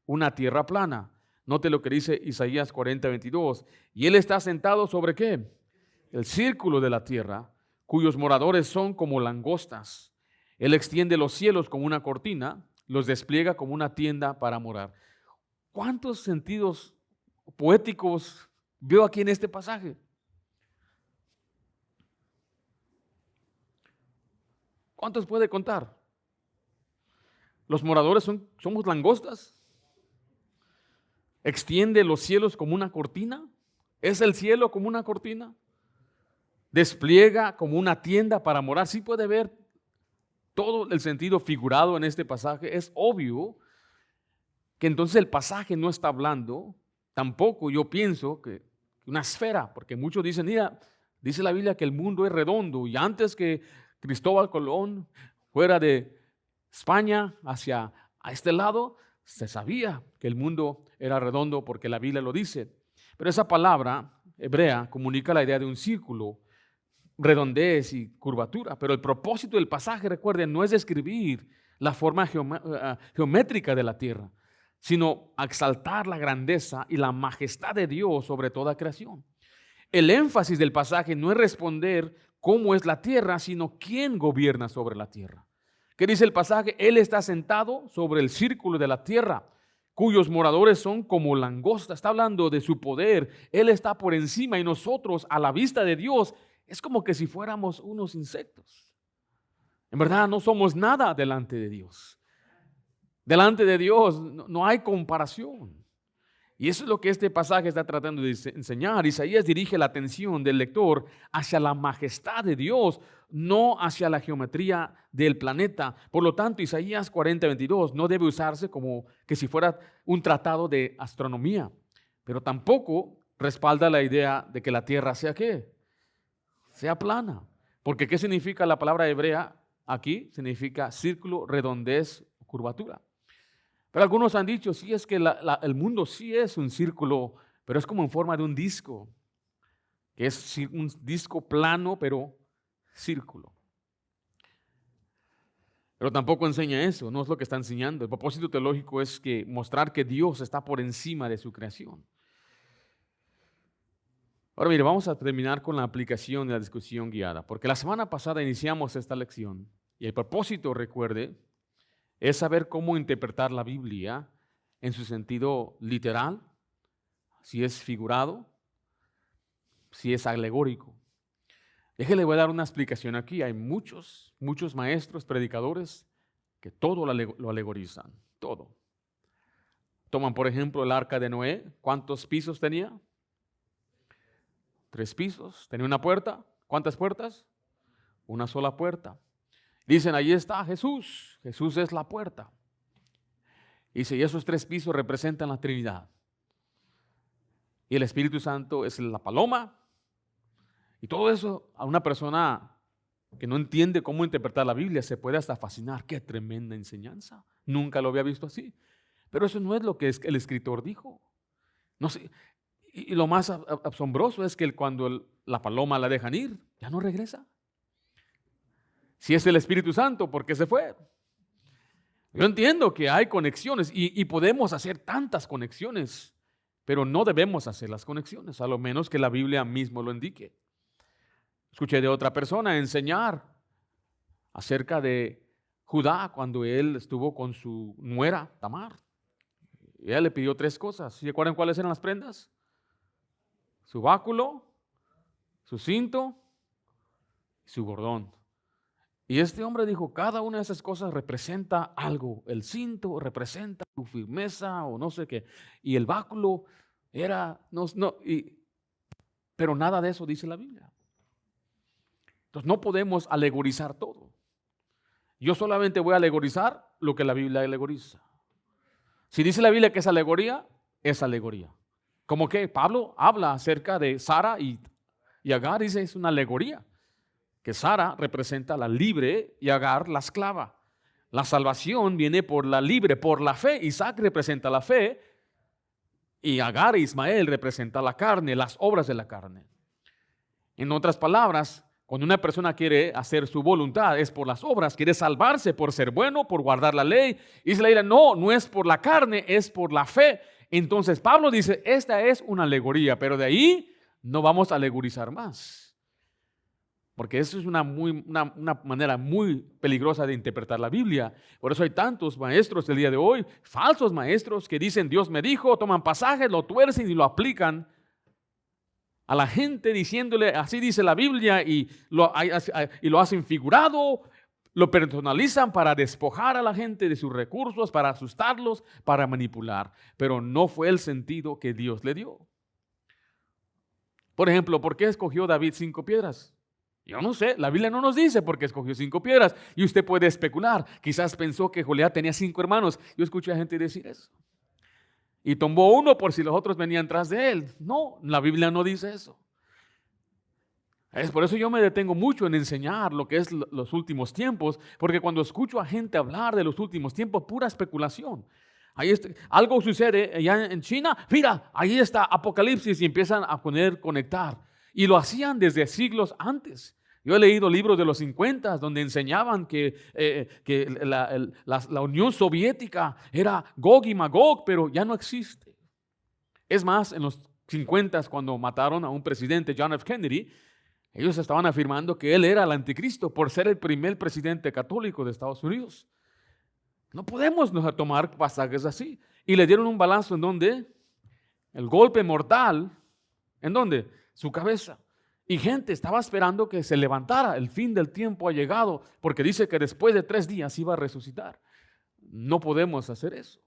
una tierra plana. Note lo que dice Isaías 40:22. Y Él está sentado sobre ¿qué? El círculo de la tierra, cuyos moradores son como langostas. Él extiende los cielos como una cortina, los despliega como una tienda para morar. ¿Cuántos sentidos poéticos veo aquí en este pasaje? ¿Cuántos puede contar? Los moradores somos langostas. Extiende los cielos como una cortina. ¿Es el cielo como una cortina? Despliega como una tienda para morar. Sí puede ver todo el sentido figurado en este pasaje. Es obvio que entonces el pasaje no está hablando, tampoco yo pienso que una esfera, porque muchos dicen, mira, dice la Biblia que el mundo es redondo y antes que Cristóbal Colón fuera de España hacia a este lado, se sabía que el mundo era redondo porque la Biblia lo dice. Pero esa palabra hebrea comunica la idea de un círculo, redondez y curvatura, pero el propósito del pasaje, recuerden, no es describir la forma geométrica de la tierra, sino exaltar la grandeza y la majestad de Dios sobre toda creación. El énfasis del pasaje no es responder cómo es la tierra, sino quién gobierna sobre la tierra. ¿Qué dice el pasaje? Él está sentado sobre el círculo de la tierra, cuyos moradores son como langostas. Está hablando de su poder. Él está por encima y nosotros, a la vista de Dios, es como que si fuéramos unos insectos. En verdad no somos nada delante de Dios. Delante de Dios no hay comparación. Y eso es lo que este pasaje está tratando de enseñar. Isaías dirige la atención del lector hacia la majestad de Dios, no hacia la geometría del planeta. Por lo tanto, Isaías 40:22 no debe usarse como que si fuera un tratado de astronomía, pero tampoco respalda la idea de que la tierra sea ¿qué? Sea plana. Porque ¿qué significa la palabra hebrea aquí? Significa círculo, redondez, curvatura. Pero algunos han dicho, sí, es que el mundo sí es un círculo, pero es como en forma de un disco, que es un disco plano, pero círculo. Pero tampoco enseña eso, no es lo que está enseñando. El propósito teológico es que mostrar que Dios está por encima de su creación. Ahora mire, vamos a terminar con la aplicación de la discusión guiada, porque la semana pasada iniciamos esta lección y el propósito, recuerde, es saber cómo interpretar la Biblia en su sentido literal, si es figurado, si es alegórico. Déjele, voy a dar una explicación aquí. Hay muchos maestros, predicadores, que todo lo alegorizan, todo. Toman, por ejemplo, el arca de Noé. ¿Cuántos pisos tenía? 3 pisos. ¿Tenía una puerta? ¿Cuántas puertas? Una sola puerta. Dicen, ahí está Jesús. Jesús es la puerta. Dice, y esos 3 pisos representan la Trinidad. Y el Espíritu Santo es la paloma. Y todo eso a una persona que no entiende cómo interpretar la Biblia se puede hasta fascinar. ¡Qué tremenda enseñanza! Nunca lo había visto así. Pero eso no es lo que el escritor dijo. No sé. Y lo más asombroso es que cuando la paloma la dejan ir, ya no regresa. Si es el Espíritu Santo, ¿por qué se fue? Yo entiendo que hay conexiones y podemos hacer tantas conexiones, pero no debemos hacer las conexiones, a lo menos que la Biblia mismo lo indique. Escuché de otra persona enseñar acerca de Judá cuando él estuvo con su nuera Tamar. Ella le pidió 3 cosas. ¿Se acuerdan cuáles eran las prendas? Su báculo, su cinto y su bordón. Y este hombre dijo, cada una de esas cosas representa algo. El cinto representa tu firmeza o no sé qué. Y el báculo era, pero nada de eso dice la Biblia. Entonces no podemos alegorizar todo. Yo solamente voy a alegorizar lo que la Biblia alegoriza. Si dice la Biblia que es alegoría, es alegoría. Como que Pablo habla acerca de Sara y Agar, dice es una alegoría. Que Sara representa la libre y Agar la esclava. La salvación viene por la libre, por la fe. Isaac representa la fe y Agar e Ismael representa la carne, las obras de la carne. En otras palabras, cuando una persona quiere hacer su voluntad es por las obras, quiere salvarse por ser bueno, por guardar la ley. Y dice la Biblia, no es por la carne, es por la fe. Entonces Pablo dice, esta es una alegoría, pero de ahí no vamos a alegorizar más. Porque eso es una manera muy peligrosa de interpretar la Biblia. Por eso hay tantos maestros el día de hoy, falsos maestros que dicen Dios me dijo, toman pasajes, lo tuercen y lo aplican a la gente diciéndole así dice la Biblia y lo hacen figurado, lo personalizan para despojar a la gente de sus recursos, para asustarlos, para manipular. Pero no fue el sentido que Dios le dio. Por ejemplo, ¿por qué escogió David 5 piedras? Yo no sé, la Biblia no nos dice por qué escogió 5 piedras. Y usted puede especular. Quizás pensó que Goliat tenía 5 hermanos. Yo escuché a gente decir eso. Y tomó uno por si los otros venían tras de él. No, la Biblia no dice eso. Es por eso yo me detengo mucho en enseñar lo que es los últimos tiempos. Porque cuando escucho a gente hablar de los últimos tiempos, pura especulación. Algo sucede allá en China. Mira, ahí está Apocalipsis y empiezan a conectar. Y lo hacían desde siglos antes. Yo he leído libros de los 50 donde enseñaban que la Unión Soviética era Gog y Magog, pero ya no existe. Es más, en los 50 cuando mataron a un presidente, John F. Kennedy, ellos estaban afirmando que él era el anticristo por ser el primer presidente católico de Estados Unidos. No podemos tomar pasajes así. Y le dieron un balazo en donde el golpe mortal, ¿en dónde? Su cabeza. Y gente estaba esperando que se levantara. El fin del tiempo ha llegado porque dice que después de 3 días iba a resucitar. No podemos hacer eso.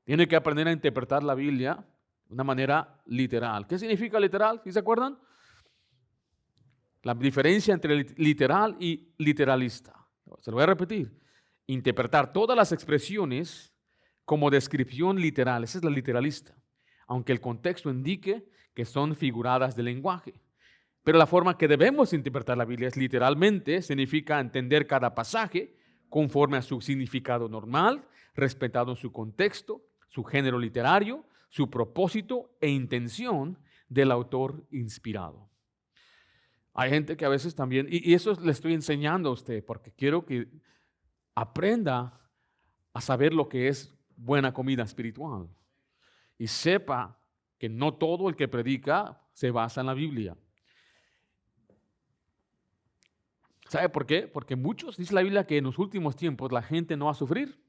Tiene que aprender a interpretar la Biblia de una manera literal. ¿Qué significa literal? ¿Sí se acuerdan? La diferencia entre literal y literalista. Se lo voy a repetir. Interpretar todas las expresiones como descripción literal. Esa es la literalista. Aunque el contexto indique que son figuradas de lenguaje. Pero la forma que debemos interpretar la Biblia es literalmente, significa entender cada pasaje conforme a su significado normal, respetando su contexto, su género literario, su propósito e intención del autor inspirado. Hay gente que a veces también, y eso le estoy enseñando a usted porque quiero que aprenda a saber lo que es buena comida espiritual y sepa que no todo el que predica se basa en la Biblia. ¿Sabe por qué? Porque muchos, dice la Biblia, que en los últimos tiempos la gente no va a sufrir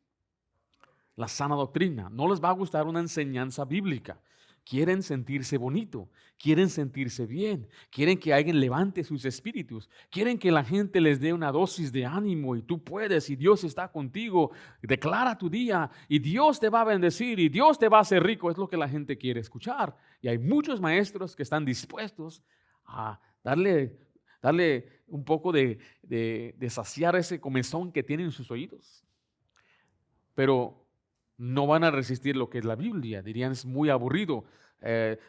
la sana doctrina. No les va a gustar una enseñanza bíblica. quieren sentirse bonito, quieren sentirse bien, quieren que alguien levante sus espíritus, quieren que la gente les dé una dosis de ánimo y tú puedes y Dios está contigo, declara tu día y Dios te va a bendecir y Dios te va a hacer rico, es lo que la gente quiere escuchar. Y hay muchos maestros que están dispuestos a darle un poco de saciar ese comezón que tienen en sus oídos. Pero no van a resistir lo que es la Biblia. Dirían, es muy aburrido,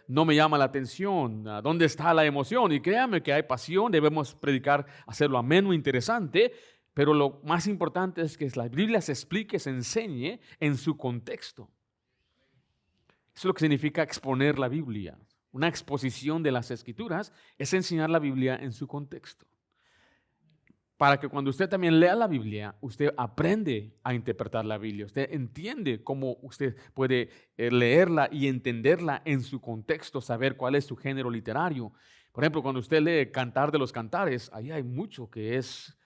no me llama la atención, ¿dónde está la emoción? Y créanme que hay pasión, debemos predicar, hacerlo ameno, interesante, pero lo más importante es que la Biblia se explique, se enseñe en su contexto. Eso es lo que significa exponer la Biblia. Una exposición de las Escrituras es enseñar la Biblia en su contexto. Para que cuando usted también lea la Biblia, usted aprende a interpretar la Biblia. Usted entiende cómo usted puede leerla y entenderla en su contexto, saber cuál es su género literario. Por ejemplo, cuando usted lee Cantar de los Cantares, ahí hay mucho que es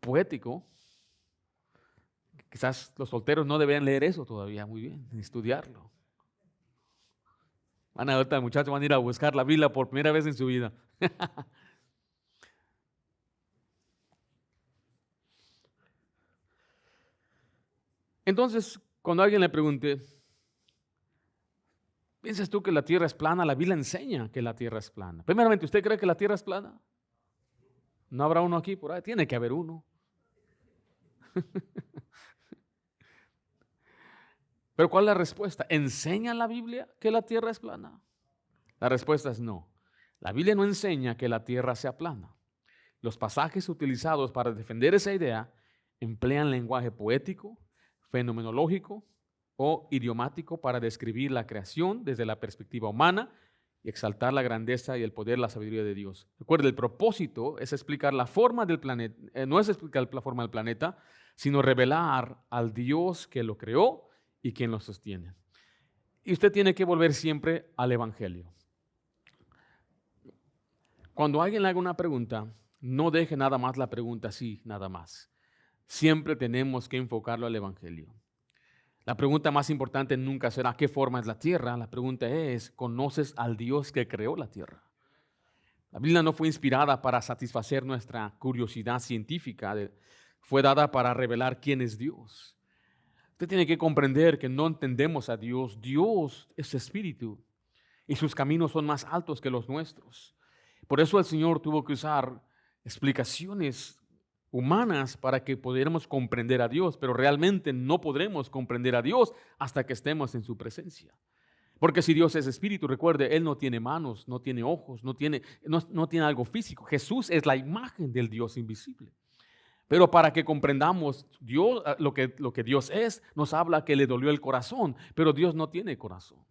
poético. Quizás los solteros no deben leer eso todavía muy bien, ni estudiarlo. Ahorita muchachos van a ir a buscar la Biblia por primera vez en su vida. Entonces, cuando alguien le pregunte, ¿piensas tú que la tierra es plana? La Biblia enseña que la tierra es plana. Primeramente, ¿usted cree que la tierra es plana? ¿No habrá uno aquí por ahí? Tiene que haber uno. Pero ¿cuál es la respuesta? ¿Enseña la Biblia que la tierra es plana? La respuesta es no. La Biblia no enseña que la tierra sea plana. Los pasajes utilizados para defender esa idea emplean lenguaje poético, fenomenológico o idiomático para describir la creación desde la perspectiva humana y exaltar la grandeza y el poder, la sabiduría de Dios. Recuerde, el propósito es explicar la forma del planeta, no es explicar la forma del planeta, sino revelar al Dios que lo creó y quien lo sostiene. Y usted tiene que volver siempre al Evangelio. Cuando alguien le haga una pregunta, no deje nada más la pregunta así, nada más. Siempre tenemos que enfocarlo al Evangelio. La pregunta más importante nunca será ¿qué forma es la tierra? La pregunta es, ¿conoces al Dios que creó la tierra? La Biblia no fue inspirada para satisfacer nuestra curiosidad científica, fue dada para revelar quién es Dios. Usted tiene que comprender que no entendemos a Dios. Dios es espíritu y sus caminos son más altos que los nuestros. Por eso el Señor tuvo que usar explicaciones humanas para que pudiéramos comprender a Dios, pero realmente no podremos comprender a Dios hasta que estemos en su presencia. Porque si Dios es espíritu, recuerde, Él no tiene manos, no tiene ojos, no tiene algo físico. Jesús es la imagen del Dios invisible. Pero para que comprendamos Dios, lo que Dios es, nos habla que le dolió el corazón, pero Dios no tiene corazón.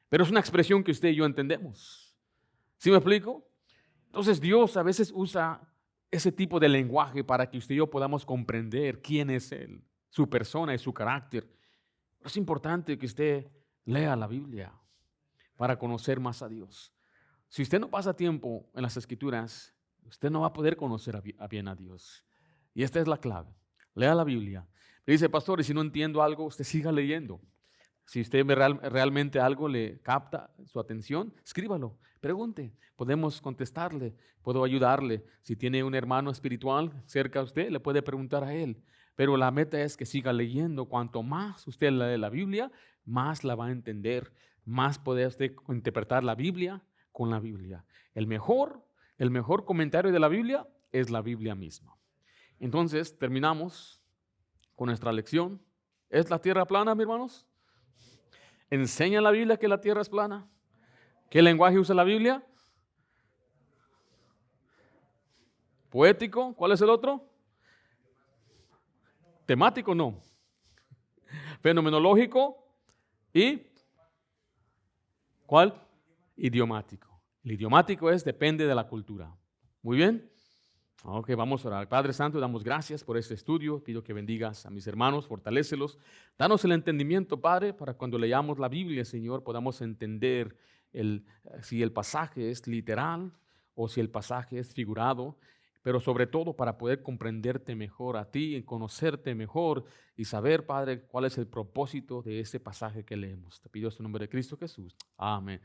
Pero es una expresión que usted y yo entendemos. ¿Sí me explico? Entonces Dios a veces usa ese tipo de lenguaje para que usted y yo podamos comprender quién es Él, su persona y su carácter. Pero es importante que usted lea la Biblia para conocer más a Dios. Si usted no pasa tiempo en las Escrituras, usted no va a poder conocer bien a Dios. Y esta es la clave. Lea la Biblia. Le dice, pastor, y si no entiendo algo, usted siga leyendo. Si usted realmente algo le capta su atención, escríbalo, pregunte. Podemos contestarle, puedo ayudarle. Si tiene un hermano espiritual cerca a usted, le puede preguntar a él. Pero la meta es que siga leyendo. Cuanto más usted lee la Biblia, más la va a entender. Más puede usted interpretar la Biblia con la Biblia. El mejor comentario de la Biblia es la Biblia misma. Entonces, terminamos con nuestra lección. ¿Es la tierra plana, mis hermanos? ¿Enseña la Biblia que la tierra es plana? ¿Qué lenguaje usa la Biblia? ¿Poético? ¿Cuál es el otro? ¿Temático? No. ¿Fenomenológico? ¿Y cuál? Idiomático. El idiomático depende de la cultura. Muy bien. Ok, vamos a orar. Padre Santo, damos gracias por este estudio. Pido que bendigas a mis hermanos, fortalécelos. Danos el entendimiento, Padre, para cuando leamos la Biblia, Señor, podamos entender si el pasaje es literal o si el pasaje es figurado. pero sobre todo para poder comprenderte mejor a ti, y conocerte mejor y saber, Padre, cuál es el propósito de este pasaje que leemos. Te pido en el nombre de Cristo Jesús. Amén.